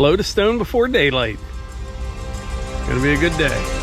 load of stone before daylight. Gonna be a good day.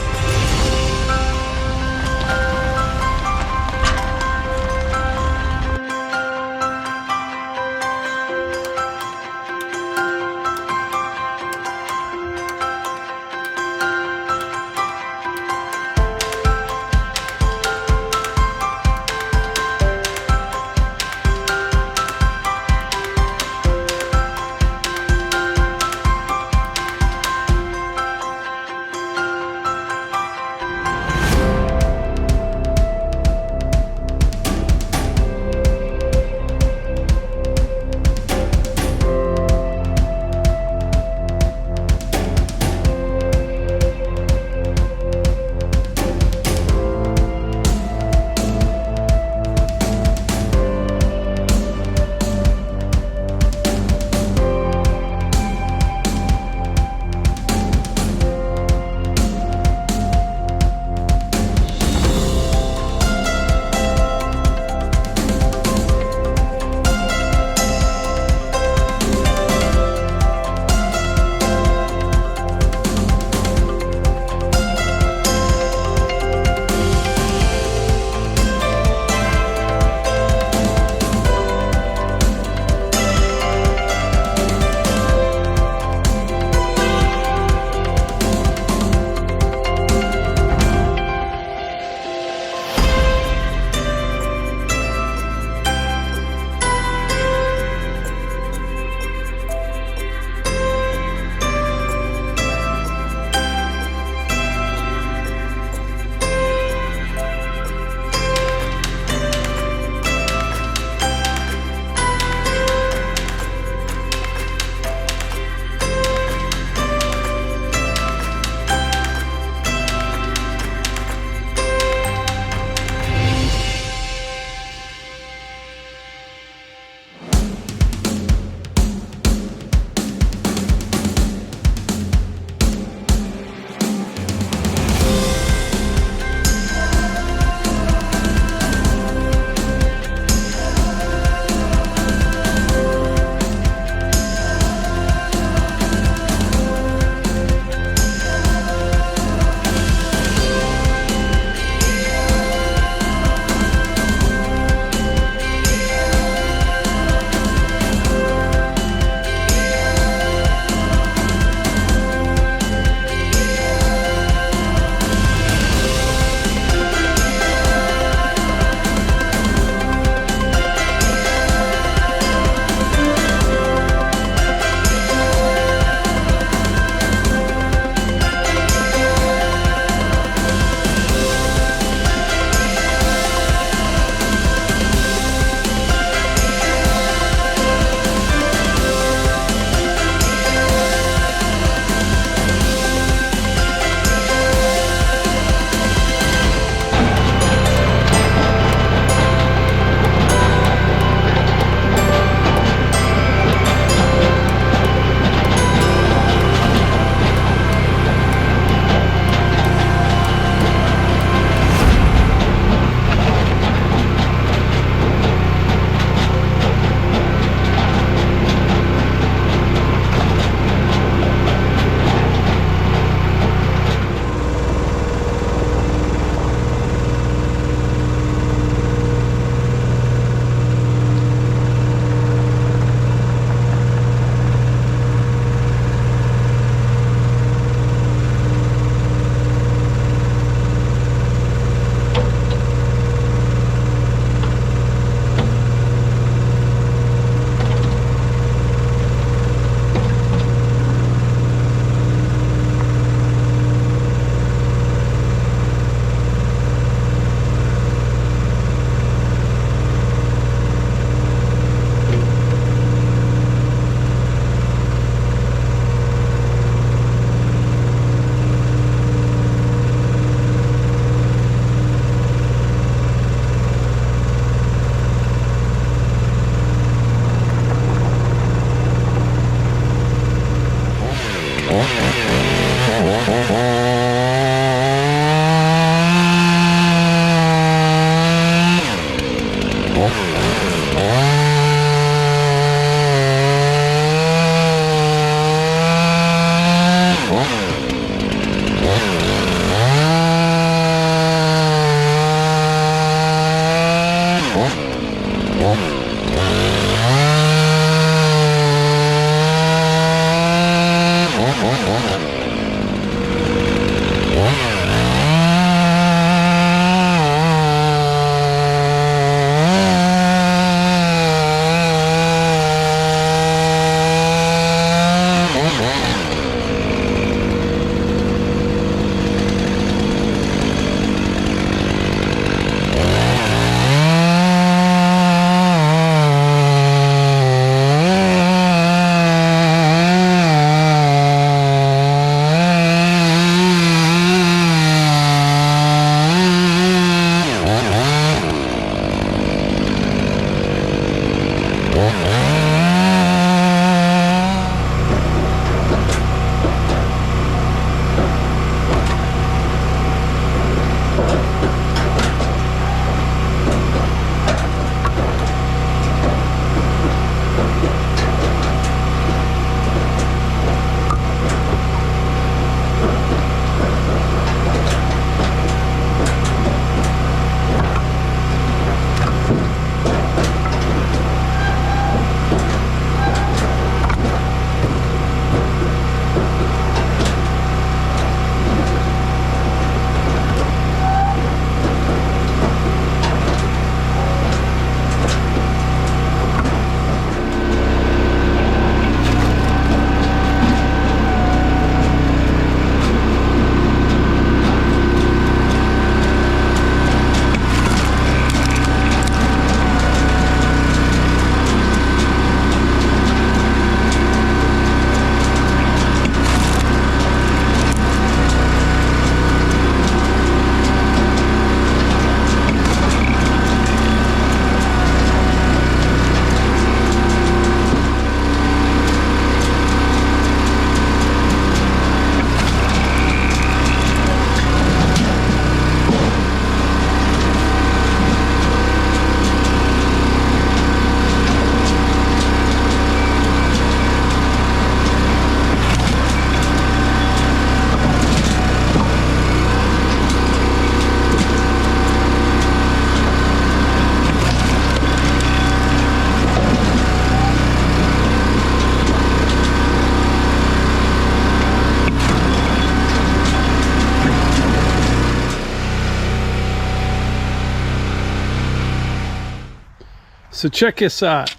So check this out.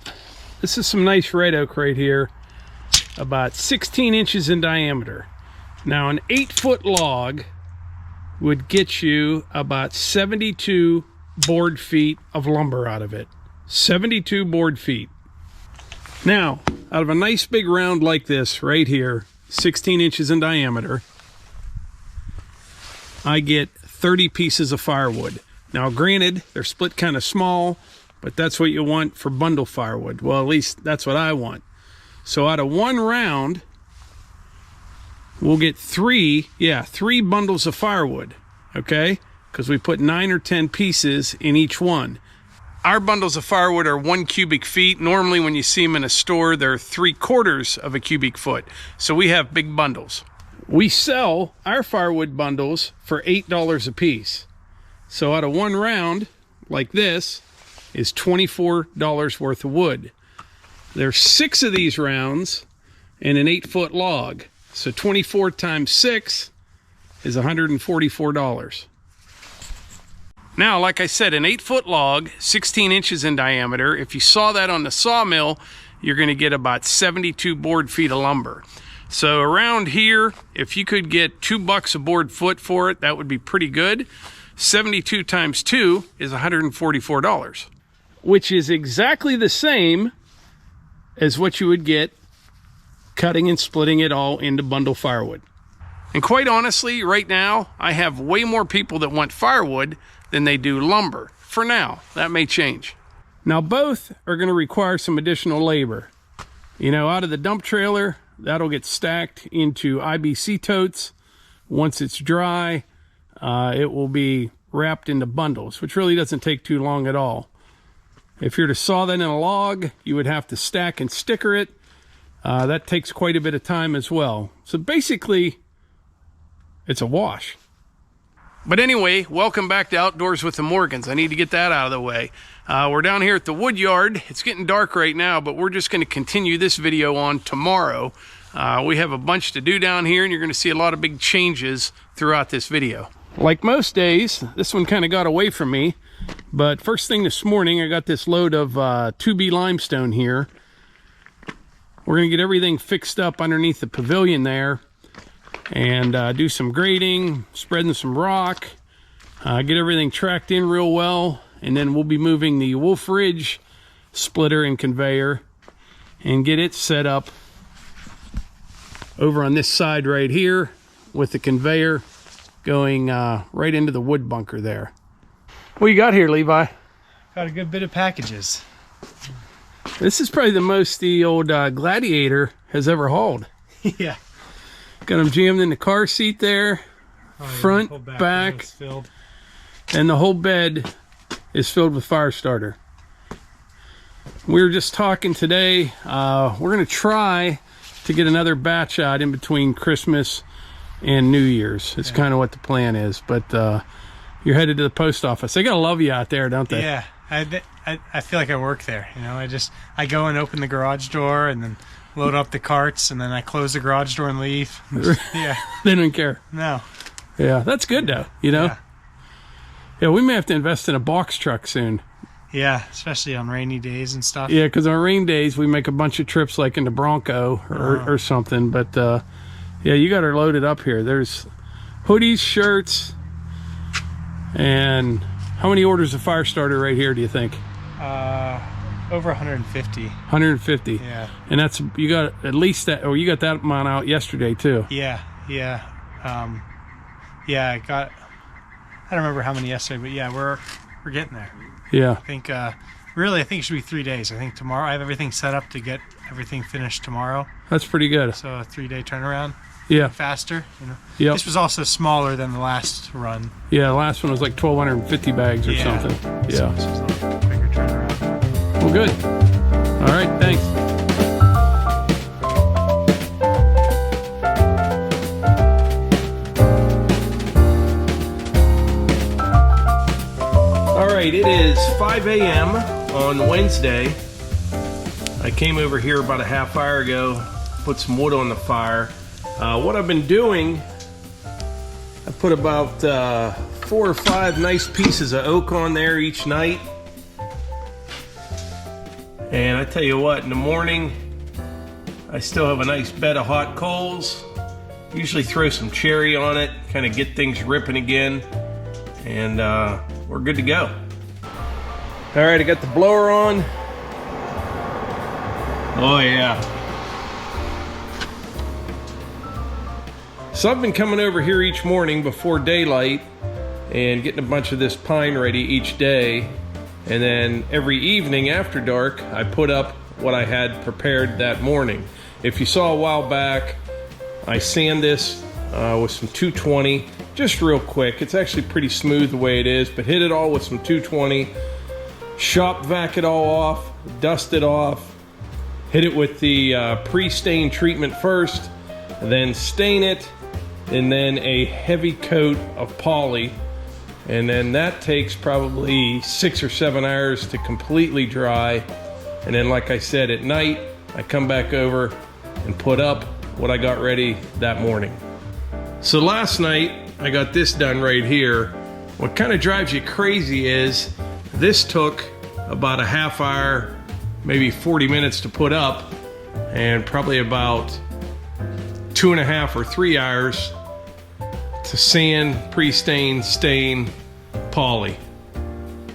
This is some nice red oak right here, about 16 inches in diameter. Now an 8-foot log would get you about 72 board feet of lumber out of it. 72 board feet. Now, out of a nice big round like this right here, 16 inches in diameter, I get 30 pieces of firewood. Now granted, they're split kind of small, but that's what you want for bundle firewood. Well, at least that's what I want. So out of one round, we'll get three bundles of firewood, okay? Because we put 9 or 10 pieces in each one. Our bundles of firewood are 1 cubic feet. Normally when you see them in a store, they're 3/4 of a cubic foot. So we have big bundles. We sell our firewood bundles for $8 a piece. So out of one round, like this, is $24 worth of wood. There's 6 of these rounds in an 8-foot log. So 24 times 6 is $144. Now, like I said, an 8-foot log, 16 inches in diameter. If you saw that on the sawmill, you're going to get about 72 board feet of lumber. So around here, if you could get $2 a board foot for it, that would be pretty good. 72 times 2 is $144, which is exactly the same as what you would get cutting and splitting it all into bundle firewood. And quite honestly, right now, I have way more people that want firewood than they do lumber. For now, that may change. Now both are going to require some additional labor. You know, out of the dump trailer, that'll get stacked into IBC totes. Once it's dry, it will be wrapped into bundles, which really doesn't take too long at all. If you're to saw that in a log, you would have to stack and sticker it. That takes quite a bit of time as well. So basically, it's a wash. But anyway, welcome back to Outdoors with the Morgans. I need to get that out of the way. We're down here at the wood yard. It's getting dark right now, but we're just going to continue this video on tomorrow. We have a bunch to do down here, and you're going to see a lot of big changes throughout this video. Like most days, this one kind of got away from me, but first thing this morning, I got this load of 2B limestone here. We're going to get everything fixed up underneath the pavilion there and do some grading, spreading some rock, get everything tracked in real well, and then we'll be moving the Wolfe Ridge splitter and conveyor and get it set up over on this side right here with the conveyor going right into the wood bunker there. What you got here, Levi? Got a good bit of packages. This is probably the most the old Gladiator has ever hauled. Yeah. Got them jammed in the car seat there, front, back, and the whole bed is filled with fire starter. We were just talking today, we're going to try to get another batch out in between Christmas and New Year's. It's kind of what the plan is, but you're headed to the post office. They got to love you out there, don't they? Yeah, I feel like I work there. You know, I go and open the garage door and then load up the carts, and then I close the garage door and leave. Yeah. They don't care. No. Yeah, that's good though, you know? Yeah, we may have to invest in a box truck soon. Yeah, especially on rainy days and stuff. Yeah, because on rain days, we make a bunch of trips like in the Bronco or something. But, yeah, you got her loaded up here. There's hoodies, shirts, and how many orders of fire starter right here, do you think? Over 150. 150. Yeah. And that's, you got at least that, or you got that amount out yesterday too. Yeah. Yeah, I don't remember how many yesterday, but yeah, we're getting there. Yeah. I think, really, I think it should be 3 days. I think tomorrow, I have everything set up to get everything finished tomorrow. That's pretty good. So a 3-day turnaround. Yeah. Faster, you know. Yep. This was also smaller than the last run. Yeah, the last one was like 1,250 bags or something. Yeah. This was a bigger turnaround. Well, good. All right, thanks. All right, it is 5 a.m. on Wednesday. I came over here about a half hour ago, put some wood on the fire. What I've been doing, I put about 4 or 5 nice pieces of oak on there each night. And I tell you what, in the morning, I still have a nice bed of hot coals. Usually throw some cherry on it, kind of get things ripping again. And we're good to go. All right, I got the blower on. Oh yeah. So I've been coming over here each morning before daylight and getting a bunch of this pine ready each day. And then every evening after dark, I put up what I had prepared that morning. If you saw a while back, I sand this with some 220, just real quick. It's actually pretty smooth the way it is, but hit it all with some 220, shop vac it all off, dust it off, hit it with the pre-stain treatment first, then stain it, and then a heavy coat of poly. And then that takes probably 6 or 7 hours to completely dry. And then, like I said, at night, I come back over and put up what I got ready that morning. So last night, I got this done right here. What kind of drives you crazy is this took about a half hour, maybe 40 minutes to put up, and probably about 2.5 or 3 hours to sand, pre-stain, stain, poly.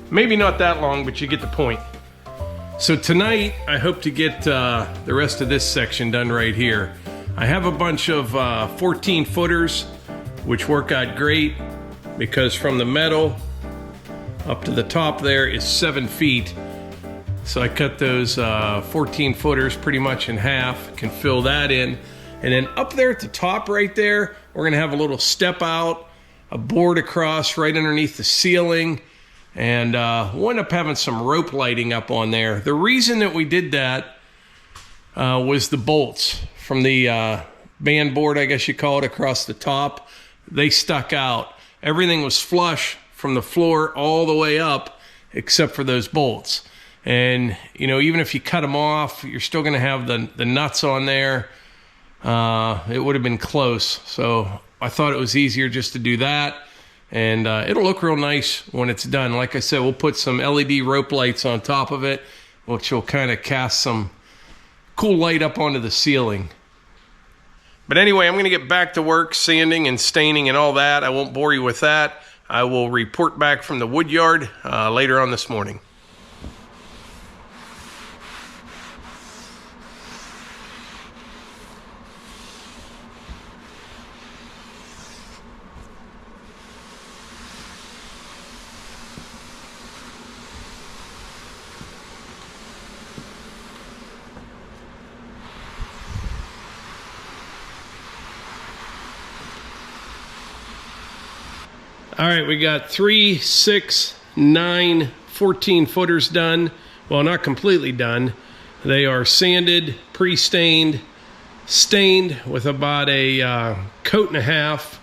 Maybe not that long, but you get the point. So tonight, I hope to get the rest of this section done right here. I have a bunch of 14 footers, which work out great because from the metal up to the top there is 7 feet. So I cut those 14 footers pretty much in half, can fill that in. And then up there at the top right there, we're gonna have a little step out, a board across right underneath the ceiling, and we'll end up having some rope lighting up on there. The reason that we did that was the bolts from the band board, I guess you call it, across the top. They stuck out. Everything was flush from the floor all the way up except for those bolts. And you know, even if you cut them off, you're still gonna have the nuts on there. It would have been close. So I thought it was easier just to do that. And it'll look real nice when it's done. Like I said, we'll put some LED rope lights on top of it, which will kind of cast some cool light up onto the ceiling. But anyway, I'm going to get back to work sanding and staining and all that. I won't bore you with that. I will report back from the wood yard later on this morning. All right, we got 3, 6, 9, 14 footers done. Well, not completely done. They are sanded, pre-stained, stained with about a coat and a half.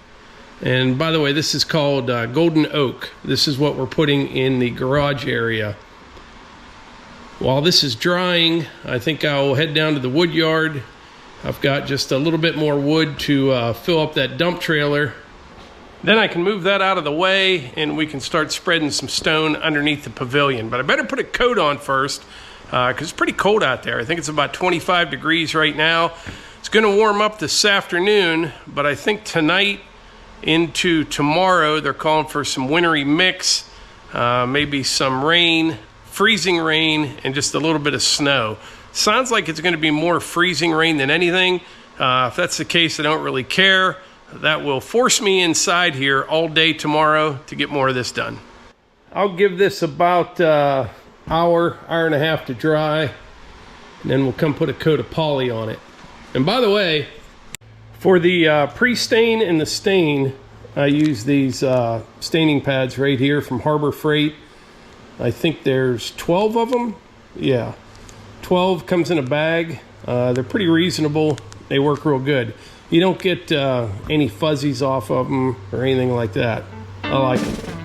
And by the way, this is called golden oak. This is what we're putting in the garage area. While this is drying, I think I'll head down to the wood yard. I've got just a little bit more wood to fill up that dump trailer. Then I can move that out of the way and we can start spreading some stone underneath the pavilion. But I better put a coat on first because it's pretty cold out there. I think it's about 25 degrees right now. It's going to warm up this afternoon, but I think tonight into tomorrow they're calling for some wintry mix, maybe some rain, freezing rain, and just a little bit of snow. Sounds like it's going to be more freezing rain than anything. If that's the case, I don't really care. That will force me inside here all day tomorrow to get more of this done. I'll give this about hour and a half to dry, and then we'll come put a coat of poly on it. And by the way, for the pre-stain and the stain, I use these staining pads right here from Harbor Freight. I think there's 12 of them. Yeah, 12 comes in a bag. They're pretty reasonable. They work real good. You don't get any fuzzies off of them or anything like that. I like them.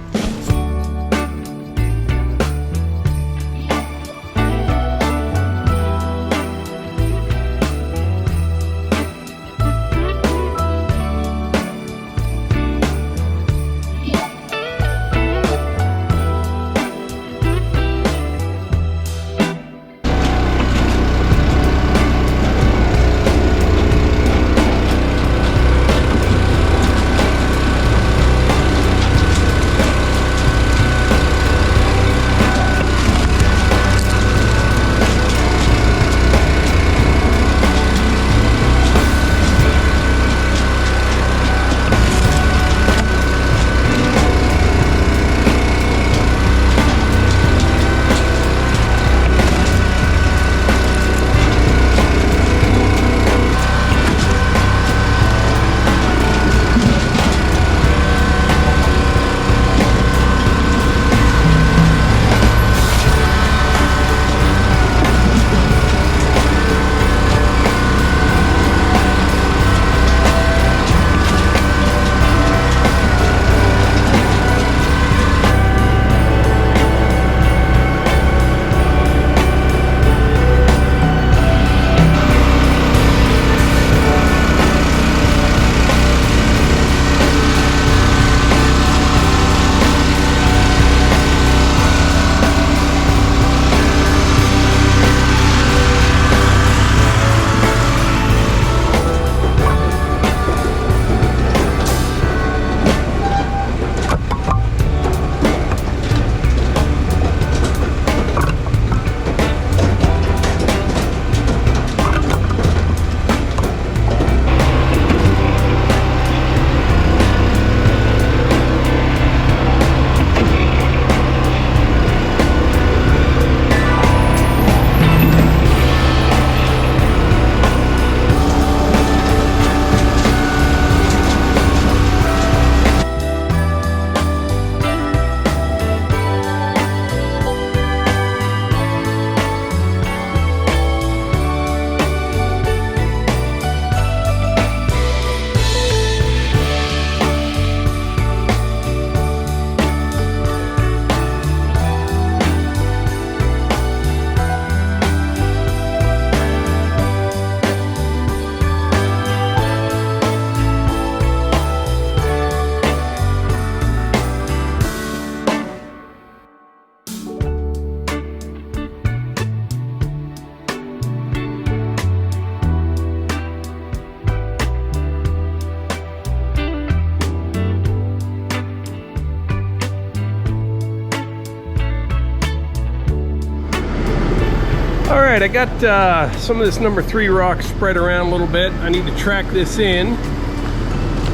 right, I got some of this number 3 rock spread around a little bit. I need to track this in.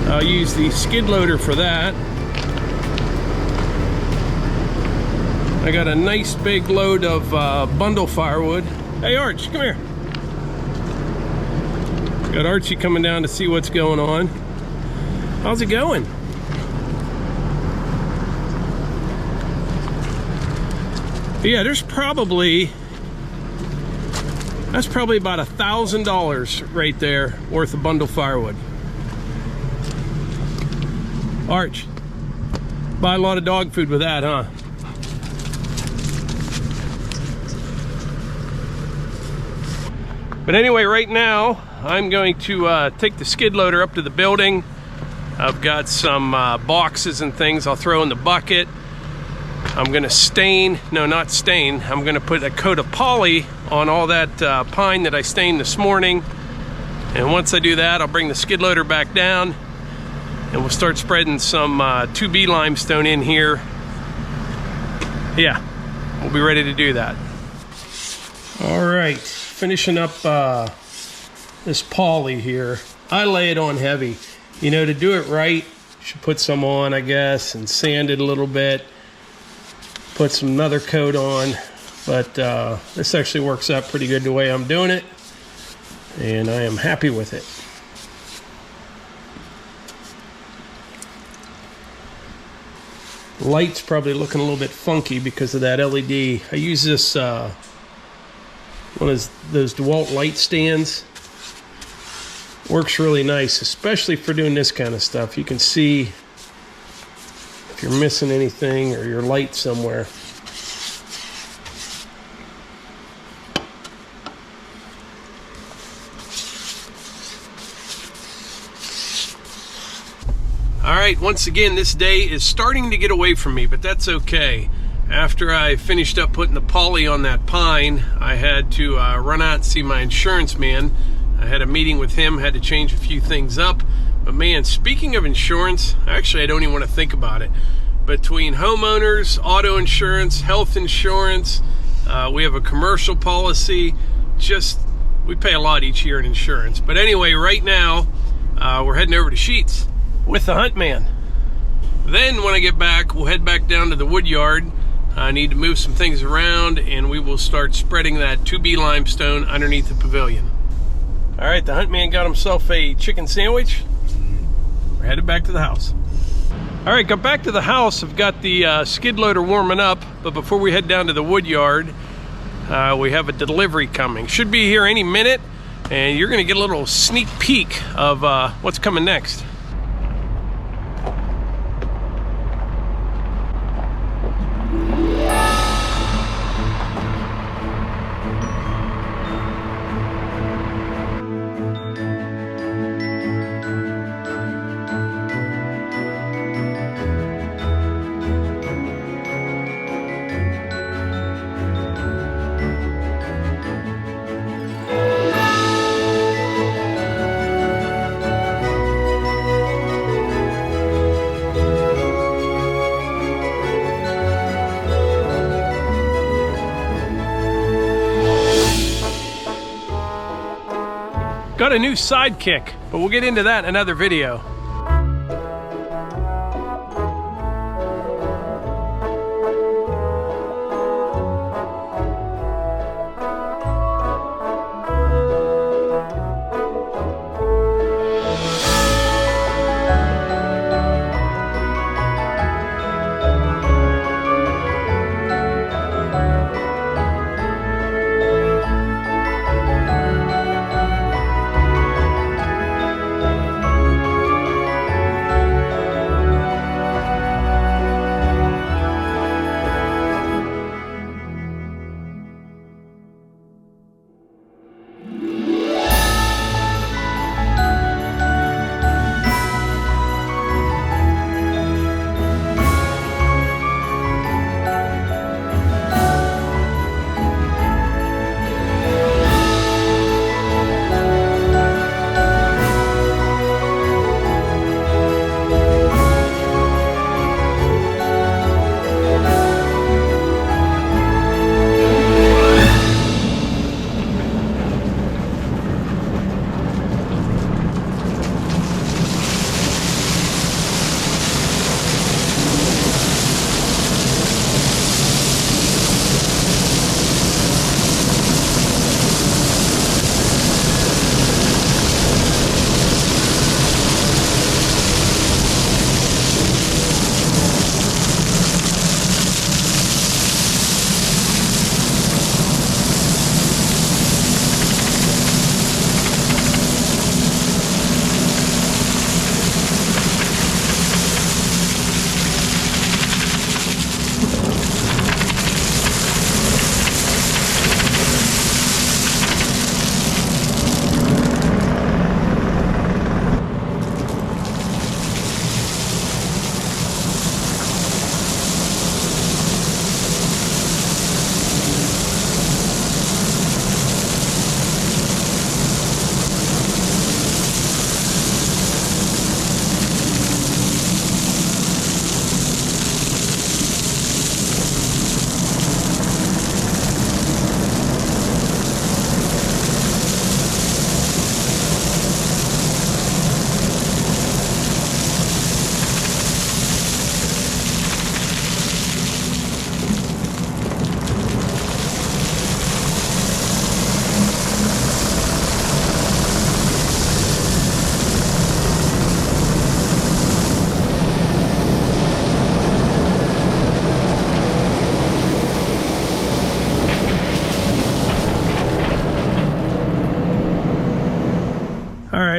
I'll use the skid loader for that. I got a nice big load of bundle firewood. Hey Arch, come here. Got Archie coming down to see what's going on. How's it going? Yeah, that's probably about $1,000 right there worth of bundle firewood. Arch, buy a lot of dog food with that, huh? But anyway, right now I'm going to take the skid loader up to the building. I've got some boxes and things I'll throw in the bucket. I'm gonna I'm gonna put a coat of poly on all that pine that I stained this morning. And once I do that, I'll bring the skid loader back down and we'll start spreading some 2B limestone in here. Yeah, we'll be ready to do that. All right, finishing up this poly here. I lay it on heavy. You know, to do it right, you should put some on, I guess, and sand it a little bit. Put some another coat on, but this actually works out pretty good the way I'm doing it, and I am happy with it. Light's probably looking a little bit funky because of that LED. I use this one of those DeWalt light stands. Works really nice, especially for doing this kind of stuff. You can see if you're missing anything or your light somewhere. All right, once again, this day is starting to get away from me, but that's okay. After I finished up putting the poly on that pine, I had to run out and see my insurance man. I had a meeting with him, had to change a few things up. But man, speaking of insurance, actually I don't even want to think about it. Between homeowners, auto insurance, health insurance, we have a commercial policy, we pay a lot each year in insurance. But anyway, right now, we're heading over to Sheets with the hunt man. Then when I get back, we'll head back down to the wood yard. I need to move some things around and we will start spreading that 2B limestone underneath the pavilion. All right, the hunt man got himself a chicken sandwich. We're headed back to the house. All right, got back to the house. I've got the skid loader warming up, but before we head down to the wood yard, we have a delivery coming. Should be here any minute, and you're gonna get a little sneak peek of what's coming next. Got a new sidekick, but we'll get into that in another video.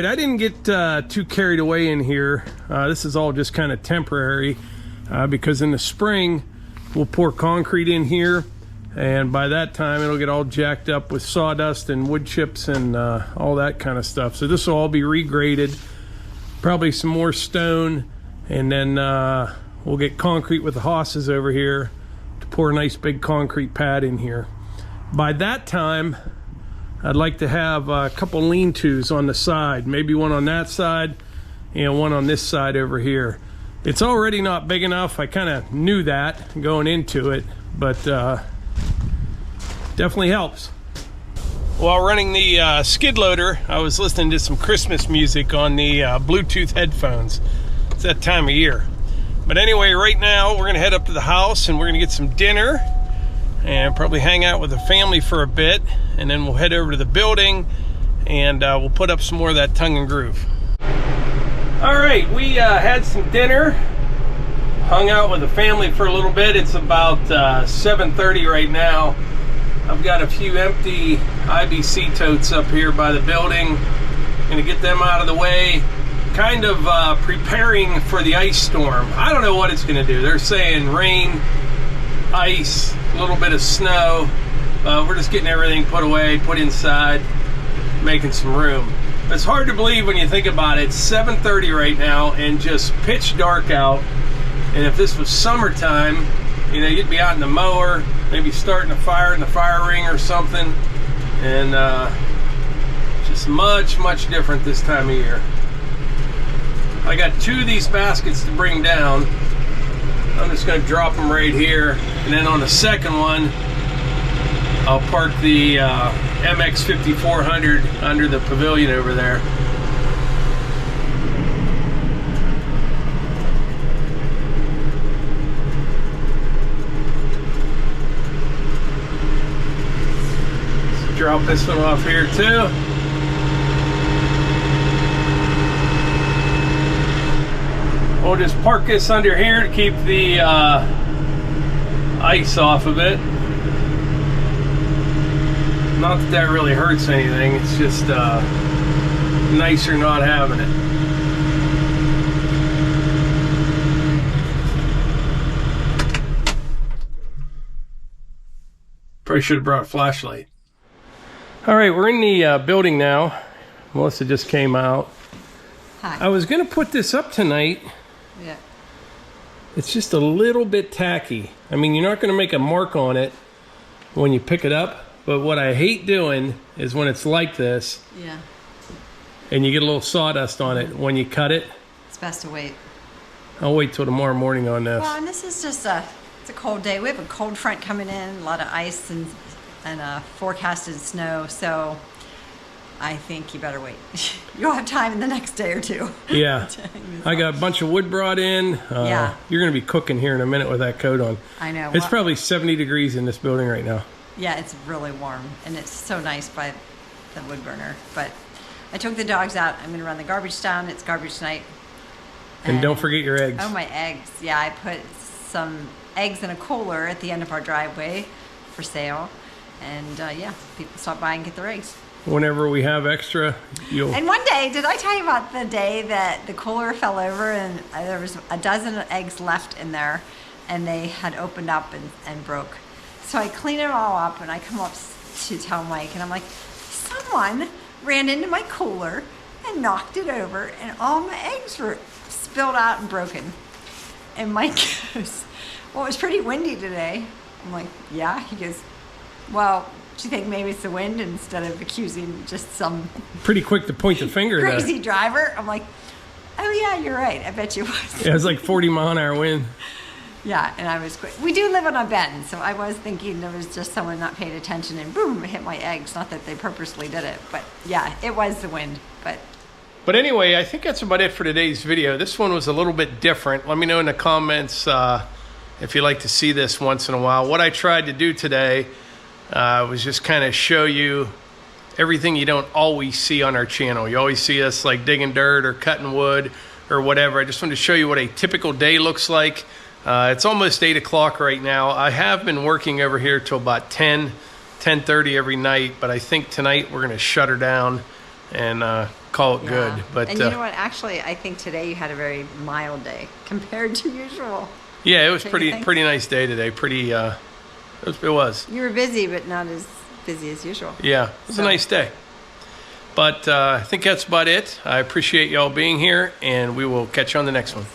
right, I didn't get too carried away in here. This is all just kind of temporary because in the spring we'll pour concrete in here, and by that time it'll get all jacked up with sawdust and wood chips and all that kind of stuff. So this will all be regraded, probably some more stone, and then we'll get concrete with the hosses over here to pour a nice big concrete pad in here. By that time, I'd like to have a couple lean-tos on the side, maybe one on that side and one on this side over here. It's already not big enough. I kind of knew that going into it, but definitely helps. While running the skid loader, I was listening to some Christmas music on the Bluetooth headphones. It's that time of year. But anyway, right now we're gonna head up to the house and we're gonna get some dinner and probably hang out with the family for a bit, and then we'll head over to the building and we'll put up some more of that tongue and groove. All right, we had some dinner, hung out with the family for a little bit. It's about 7:30 right now. I've got a few empty IBC totes up here by the building. Gonna get them out of the way, kind of preparing for the ice storm. I don't know what it's gonna do. They're saying rain, ice, a little bit of snow. We're just getting everything put away, put inside, making some room. It's hard to believe when you think about it. It's 7:30 right now and just pitch dark out. And if this was summertime, you know, you'd be out in the mower, maybe starting a fire in the fire ring or something. And just much, much different this time of year. I got 2 of these baskets to bring down. I'm just going to drop them right here, and then on the second one I'll park the MX 5400 under the Pavilion over there. Let's drop this one off here too. We'll just park this under here to keep the ice off of it. Not that that really hurts anything, it's just nicer not having it. Probably should have brought a flashlight. All right, we're in the building now. Melissa just came out. Hi. I was gonna put this up tonight. Yeah. It's just a little bit tacky. I mean, you're not going to make a mark on it when you pick it up, but what I hate doing is when it's like this, Yeah. and you get a little sawdust on it when you cut it. It's best to wait. I'll wait till tomorrow morning on this. Well, and this is just it's a cold day. We have a cold front coming in, a lot of ice and forecasted snow, so I think you better wait. You'll have time in the next day or two. Yeah. I got a bunch of wood brought in. Yeah. You're going to be cooking here in a minute with that coat on. I know. It's probably 70 degrees in this building right now. Yeah, it's really warm, and it's so nice by the wood burner. But I took the dogs out. I'm going to run the garbage down. It's garbage night. And don't forget your eggs. Oh, my eggs. Yeah, I put some eggs in a cooler at the end of our driveway for sale. And yeah, people stop by and get their eggs. Whenever we have extra, you'll... And one day, did I tell you about the day that the cooler fell over and there was a dozen eggs left in there and they had opened up and broke? So I clean it all up and I come up to tell Mike and I'm like, someone ran into my cooler and knocked it over and all my eggs were spilled out and broken. And Mike goes, well, it was pretty windy today. I'm like, yeah. He goes, well, do you think maybe it's the wind instead of accusing just some pretty quick to point the finger crazy driver? I'm like, oh yeah, you're right. I bet you was. Yeah, it was like 40-mile-an-hour wind. Yeah, and I was quick. We do live on a bend, so I was thinking there was just someone not paying attention and boom, it hit my eggs. Not that they purposely did it, but yeah, it was the wind. But anyway, I think that's about it for today's video. This one was a little bit different. Let me know in the comments if you'd like to see this once in a while. What I tried to do today was just kind of show you everything you don't always see on our channel. You always see us like digging dirt or cutting wood or whatever. I just wanted to show you what a typical day looks like. It's almost 8 o'clock right now. I have been working over here till about 10:30 every night, but I think tonight we're going to shut her down and call it Yeah. good. But and you know what? Actually, I think today you had a very mild day compared to usual. yeah, it was Don't you think? pretty nice day today. It was. You were busy, but not as busy as usual. Yeah, it was a nice day. But I think that's about it. I appreciate y'all being here, and we will catch you on the next one.